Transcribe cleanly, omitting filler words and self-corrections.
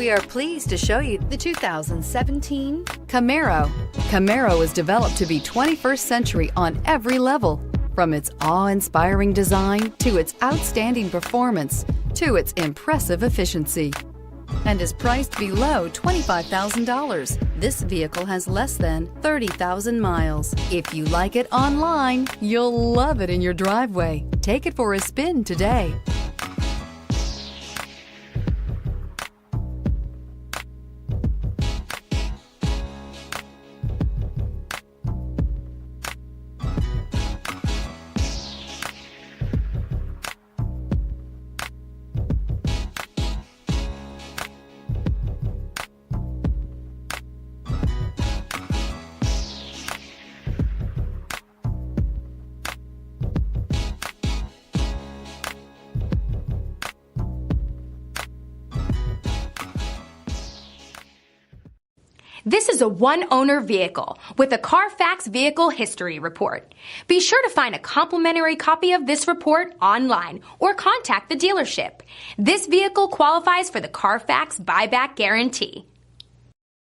We are pleased to show you the 2017 Camaro. Camaro is developed to be 21st century on every level, from its awe-inspiring design to its outstanding performance to its impressive efficiency, and is priced below $25,000. This vehicle has less than 30,000 miles. If you like it online, you'll love it in your driveway. Take it for a spin today. This is a one-owner vehicle with a Carfax Vehicle History Report. Be sure to find a complimentary copy of this report online or contact the dealership. This vehicle qualifies for the Carfax Buyback Guarantee.